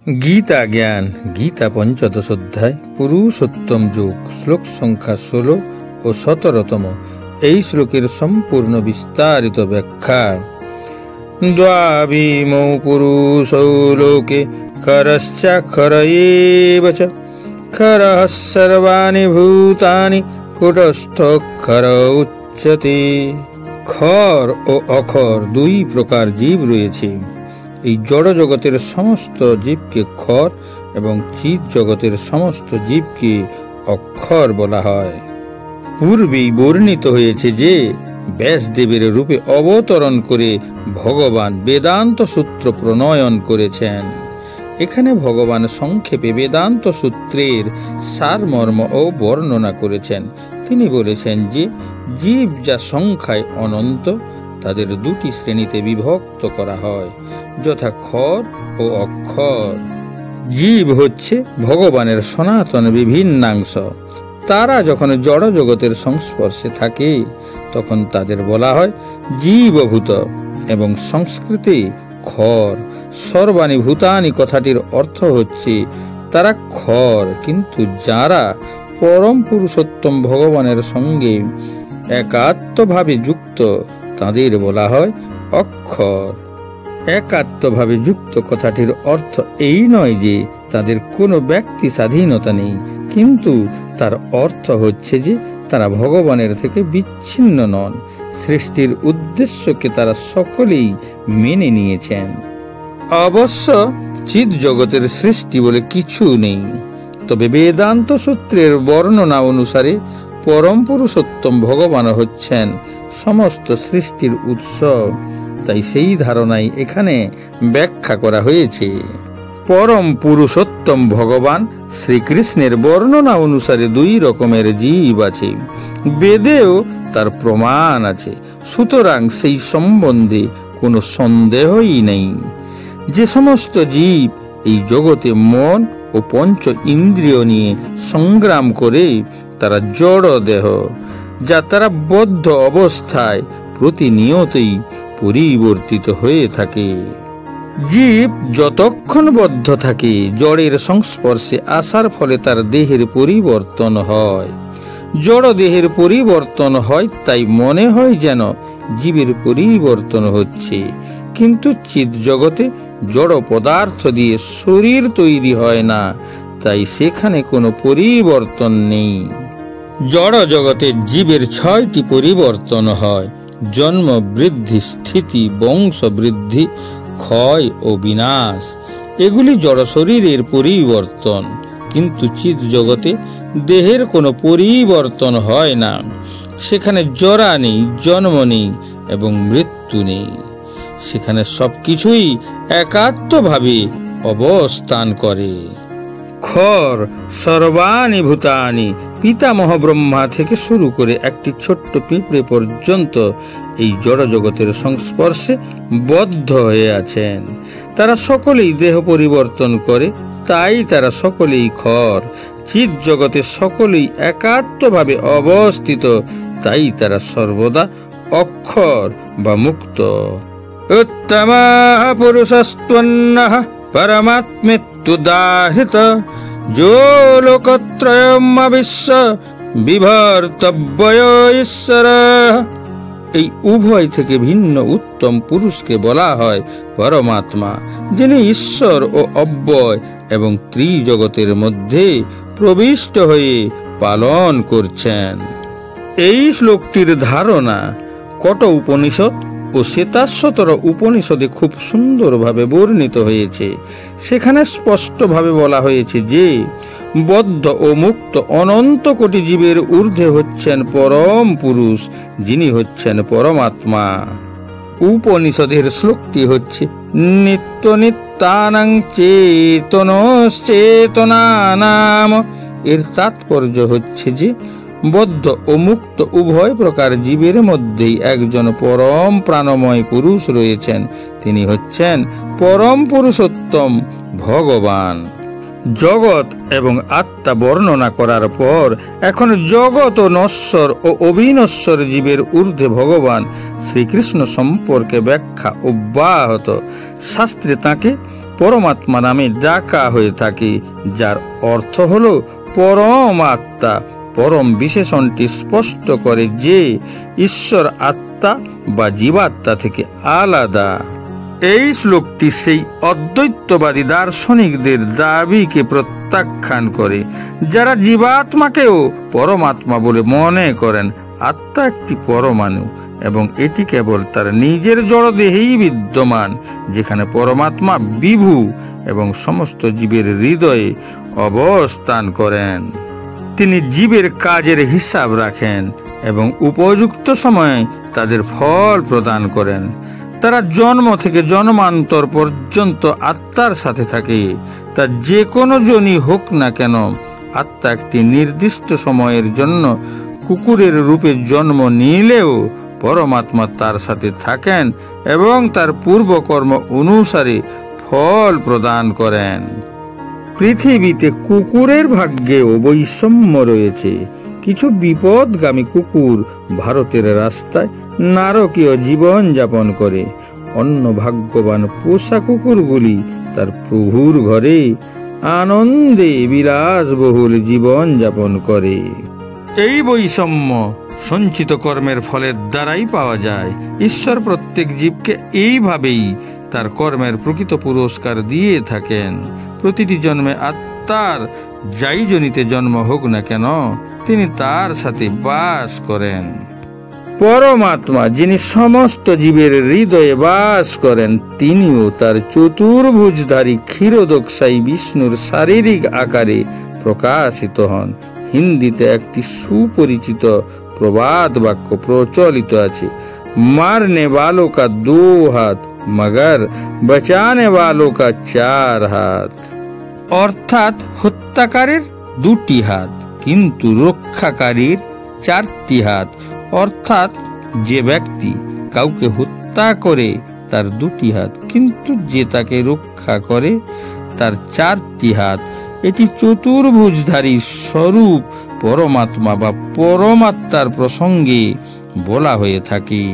গীতা জ্ঞান, গীতা পঞ্চদশ অধ্যায়, পুরুষোত্তম যোগ, শ্লোক সংখ্যা 16 ও 17তম। এই শ্লোকের সম্পূর্ণ বিস্তারিত ব্যাখ্যা। দ্বাবিমৌ পুরুষৌ লোকে খরশ্চাক্ষর এব চ, খরঃ সর্বাণি ভূতানি কুটস্থক্ষর উচ্যতে। খর ও অখর দুই প্রকার জীব রয়েছে। এই জড় জগতের সমস্ত জীবকে খর এবং চিৎ জগতের সমস্ত জীবকে অক্ষর বলা হয়। পূর্বেই বর্ণিত হয়েছে যে ব্যাসদেবের রূপে অবতরণ করে ভগবান বেদান্ত সূত্র প্রণয়ন করেছেন। এখানে ভগবান সংক্ষেপে বেদান্ত সূত্রের সারমর্ম ও বর্ণনা করেছেন। তিনি বলেছেন যে জীব যা সংখ্যায় অনন্ত, তাদের দুটি শ্রেণীতে বিভক্ত করা হয়, যথা খর ও অক্ষর। জীব হচ্ছে ভগবানের সনাতন বিভিন্নাংশ। তারা যখন জড় জগতের সংস্পর্শে থাকে তখন তাদের বলা হয় জীবভূত, এবং সংস্কৃতে খর। সর্বাণি ভূতানি কথাটির অর্থ হচ্ছে তারা খর, কিন্তু যারা পরম পুরুষোত্তম ভগবানের সঙ্গে একাত্মভাবে যুক্ত তাদের বলা হয় অক্ষর। একাত্মভাবে যুক্ত কথাটির অর্থ এই নয় যে তাদের কোনো ব্যক্তি স্বাধীনতা নেই, কিন্তু তার অর্থ হচ্ছে যে তারা ভগবানের থেকে বিচ্ছিন্ন নন। সৃষ্টির উদ্দেশ্যকে তারা সকলেই মেনে নিয়েছেন। অবশ্য চিৎ জগতের সৃষ্টি বলে কিছু নেই, তবে বেদান্ত সূত্রের বর্ণনা অনুসারে পরম পুরুষোত্তম ভগবান হচ্ছেন সমস্ত সৃষ্টির উৎস। তাই সেই ধারণাই এখানে ব্যাখ্যা করা হয়েছে। পরম পুরুষোত্তম ভগবান শ্রীকৃষ্ণের বর্ণনা অনুসারে দুই রকমের জীব আছে, বেদেও তার প্রমাণ আছে। সুতরাং সেই সম্বন্ধে কোনো সন্দেহই নেই। যে সমস্ত জীব এই জগতে মন ও পঞ্চ ইন্দ্রিয় নিয়ে সংগ্রাম করে তারা জড় দেহ, যা তারা বদ্ধ অবস্থায় প্রতিনিয়তই পরিবর্তিত হয়ে থাকে। জীব যতক্ষণ বদ্ধ থাকে, জড়ের সংস্পর্শে আসার ফলে তার দেহের পরিবর্তন হয়। জড় দেহের পরিবর্তন হয়, তাই মনে হয় যেন জীবের পরিবর্তন হচ্ছে, কিন্তু চিৎ জগতে জড় পদার্থ দিয়ে শরীর তৈরি হয় না, তাই সেখানে কোনো পরিবর্তন নেই। জড় জগতে জীবের 6টি পরিবর্তন হয়: জন্ম, বৃদ্ধি, স্থিতি, বংশ বৃদ্ধি, ক্ষয় ও বিনাশ। এগুলি জড় শরীরের পরিবর্তন, কিন্তু চিৎ জগতে দেহের কোনো পরিবর্তন হয় না। সেখানে জরা নেই, জন্ম নেই এবং মৃত্যু নেই। সেখানে সবকিছুই একাত্মভাবে অবস্থান করে। খর সর্বাণি ভূতানি, পিতামহ ব্রহ্মা থেকে শুরু করে একটি ছোট্ট পিঁপড়ে পর্যন্ত এই জড় জগতের সংস্পর্শে বদ্ধ হয়ে আছেন। তারা সকলেই দেহ পরিবর্তন করে, তাই তারা সকলেই খর। চিৎ জগতে সকলেই একাত্মভাবে অবস্থিত, তাই তারা সর্বদা অক্ষর বা মুক্ত। উত্তমঃ পুরুষস্ত্বন্নঃ পরমাত্মেত্যুদাহৃত, যো লোকত্রয়মবিশ্ব বিভর্তব্যয় ঈশ্বরঃ। এই উভয় থেকে ভিন্ন উত্তম পুরুষকে বলা হয় পরমাত্মা, যিনি ঈশ্বর ও অব্যয় এবং ত্রিজগতের মধ্যে প্রবিষ্ট হয়ে পালন করছেন। এই শ্লোকটির ধারণা কট উপনিষদ ও শ্বেতাশ্বতর উপনিষদে খুব সুন্দরভাবে বর্ণিত হয়েছে। সেখানে স্পষ্টভাবে বলা হয়েছে যে বদ্ধ ও মুক্ত অনন্ত কোটি জীবের ঊর্ধ্বে হচ্ছেন পরম পুরুষ, যিনি হচ্ছেন পরমাত্মা। উপনিষদের শ্লোকটি হচ্ছে নিত্য নিত্যানাং চেতনশ্চেতনানাম। এর তাৎপর্য হচ্ছে যে বদ্ধ ও মুক্ত উভয় প্রকার জীবের মধ্যেই একজন পরম প্রাণময় পুরুষ রয়েছেন। তিনি হচ্ছেন পরম পুরুষোত্তম ভগবান। জগৎ এবং আত্মা বর্ণনা করার পর এখন জগৎ ও নশ্বর ও অবিনশ্বর জীবের ঊর্ধ্বে ভগবান শ্রীকৃষ্ণ সম্পর্কে ব্যাখ্যা অব্যাহত। শাস্ত্রে তাঁকে পরমাত্মা নামে ডাকা হয়ে থাকে, যার অর্থ হলো পরম আত্মা। পরম বিশেষণটি স্পষ্ট করে যে ঈশ্বর আত্মা বা জীবাত্মা থেকে আলাদা। এই শ্লোকটি সেই অদ্বৈতবাদী দার্শনিকদের দাবিকে প্রত্যাখ্যান করে, যারা জীবাত্মাকেও পরমাত্মা বলে মনে করেন। আত্মা একটি পরমাণু এবং এটি কেবল তার নিজের জড়দেহেই বিদ্যমান, যেখানে পরমাত্মা বিভু এবং সমস্ত জীবের হৃদয়ে অবস্থান করেন। তিনি জীবের কাজের হিসাব রাখেন এবং উপযুক্ত সময়ে তাদের ফল প্রদান করেন। তারা জন্ম থেকে জন্মান্তর পর্যন্ত আত্মার সাথে থাকে। তা যে কোনো জনই হোক না কেন, আত্মা একটি নির্দিষ্ট সময়ের জন্য কুকুরের রূপে জন্ম নিলেও পরমাত্মা তার সাথে থাকেন এবং তার পূর্বকর্ম অনুসারে ফল প্রদান করেন। পৃথিবীতে কুকুরের ভাগ্যেও বৈষম্য রয়েছে। কিছু বিপদগামী কুকুর ভারতের রাস্তায় নারকীয় জীবন যাপন করে। অন্য ভাগ্যবান পোষা কুকুরগুলি তার প্রভুর ঘরে আনন্দে বিলাসবহুল জীবন যাপন করে। এই বৈষম্য সঞ্চিত কর্মের ফলের দ্বারাই পাওয়া যায়। ঈশ্বর প্রত্যেক জীবকে এইভাবেই তার কর্মের প্রকৃত পুরস্কার দিয়ে থাকেন। প্রতিটি জন্মে আত্মার যাই জনিতে জন্ম হোক না কেন, তিনি তার সাথে বাস করেন। পরমাত্মা যিনি সমস্ত জীবের হৃদয়ে বাস করেন, তিনিও তার চতুর্ভুজধারী ক্ষীরোদকশায়ী বিষ্ণুর শারীরিক আকারে প্রকাশিত হন। হিন্দিতে একটি সুপরিচিত প্রবাদ বাক্য প্রচলিত আছে, মারনে वालों का 2 हाथ मगर बचाने वालों का 4 हाथ। অর্থাৎ হত্যাকারীর 2টি হাত কিন্তু রক্ষাকারীর 4টি হাত। অর্থাৎ যে ব্যক্তি কাউকে হত্যা করে তার 2টি হাত, কিন্তু যে তাকে রক্ষা করে তার 4টি হাত। এটি চতুর্ভুজধারী স্বরূপ পরমাত্মা বা পরমাত্মার প্রসঙ্গে বলা হয়ে থাকে।